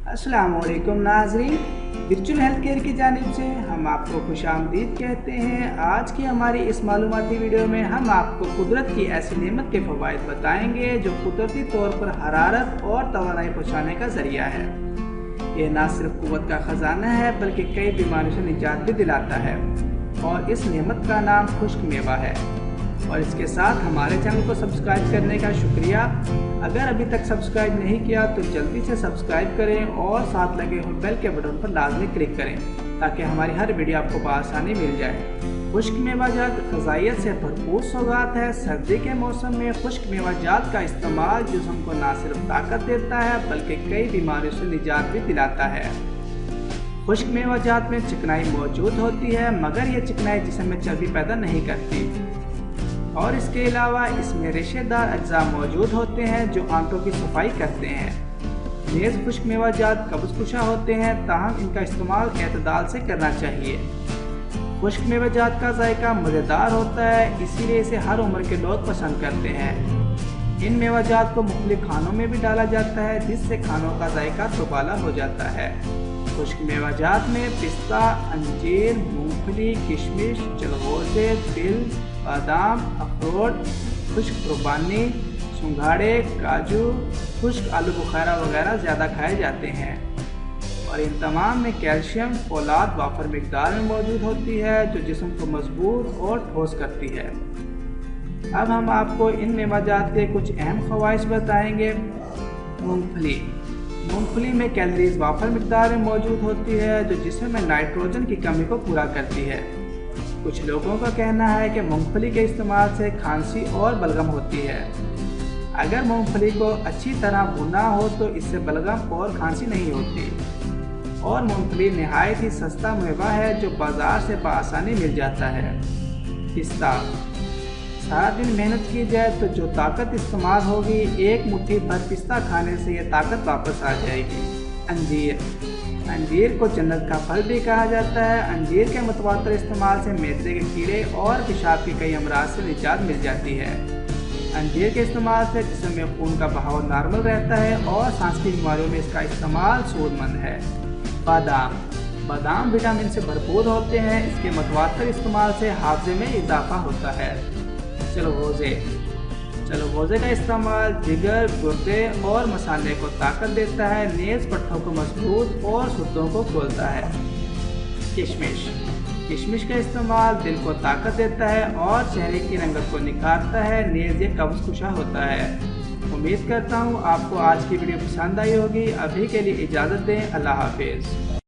अस्सलामुअलैकुम नाज़रीन, virtual health care की जानिब से हम आपको खुशामदीद कहते हैं। आज की हमारी इस मालूमाती वीडियो में हम आपको कुदरत की ऐसी नेमत के फ़वाइद बताएंगे जो कुदरती तौर पर हरारत और तवानाई पहुँचाने का ज़रिया है। ये ना सिर्फ कुव्वत का ख़जाना है बल्कि कई बीमारियों से निजात भी दिलाता है और इस नेमत का नाम खुश्क मेवा है। और इसके साथ हमारे चैनल को सब्सक्राइब करने का शुक्रिया। अगर अभी तक सब्सक्राइब नहीं किया तो जल्दी से सब्सक्राइब करें और साथ लगे हुए बेल के बटन पर लाजमी क्लिक करें ताकि हमारी हर वीडियो आपको बआसानी मिल जाए। खुश्क मेवाजात ग़िज़ाइयत से भरपूर सौगात है। सर्दी के मौसम में खुश्क मेवाजात का इस्तेमाल जिस्म को ना सिर्फ ताकत देता है बल्कि कई बीमारियों से निजात भी दिलाता है। खुश्क मेवाजात में चिकनाई मौजूद होती है मगर ये चिकनाई जिस्म में चर्बी पैदा नहीं करती और इसके अलावा इसमें रेशेदार अज्जा मौजूद होते हैं जो आंतों की सफाई करते हैं। नेज़ खुश्क मेवाजात कब्ज़ कुशा होते हैं ताहम इनका इस्तेमाल एतदाल से करना चाहिए। खुश्क मेवाजात का जायका मज़ेदार होता है इसीलिए इसे हर उम्र के लोग पसंद करते हैं। इन मेवाजात को मुख्तलिफ खानों में भी डाला जाता है जिससे खानों का जायका दुबाला हो जाता है। खुश्क मेवाजात में पिस्ता, अंजीर, मूंगफली, किशमिश, जलगोज़े, तिल, बादाम, अखरोट, खुश्क कुर्बानी, सुंघाड़े, काजू, खुश्क आलू बुखारा वगैरह ज़्यादा खाए जाते हैं और इन तमाम में कैल्शियम फौलाद वाफर मिकदार में मौजूद होती है जो जिस्म को मजबूत और ठोस करती है। अब हम आपको इन मेवाजात के कुछ अहम ख़वाइश बताएंगे। मूंगफली में कैलोरीज वाफर मिकदार में मौजूद होती है जो जिस्म में नाइट्रोजन की कमी को पूरा करती है। कुछ लोगों का कहना है कि मूंगफली के इस्तेमाल से खांसी और बलगम होती है। अगर मूंगफली को अच्छी तरह भुना हो तो इससे बलगम और खांसी नहीं होती और मूंगफली नहायत ही सस्ता मेवा है जो बाज़ार से बआसानी मिल जाता है। पिस्ता, सारा दिन मेहनत की जाए तो जो ताकत इस्तेमाल होगी एक मुट्ठी भर पिस्ता खाने से ये ताकत वापस आ जाएगी। अंजीर को जन्नत का फल भी कहा जाता है। अंजीर के मुतवातर इस्तेमाल से मैदे के कीड़े और पेशाब के कई अमराज से निजात मिल जाती है। अंजीर के इस्तेमाल से जिस्म में खून का बहाव नॉर्मल रहता है और सांस की बीमारियों में इसका इस्तेमाल सूदमंद है। बादाम विटामिन से भरपूर होते हैं। इसके मुतवातर इस्तेमाल से हाफजे में इजाफा होता है। चलगोज़े का इस्तेमाल जिगर, गुर्दे और मसाले को ताकत देता है। नेज़ पट्टों को मजबूत और सुर्दों को खोलता है। किशमिश का इस्तेमाल दिल को ताकत देता है और चेहरे की रंगत को निखारता है। नेज़ ये कब्ज़ कुशा होता है। उम्मीद करता हूँ आपको आज की वीडियो पसंद आई होगी। अभी के लिए इजाज़त दें। अल्लाह हाफिज़।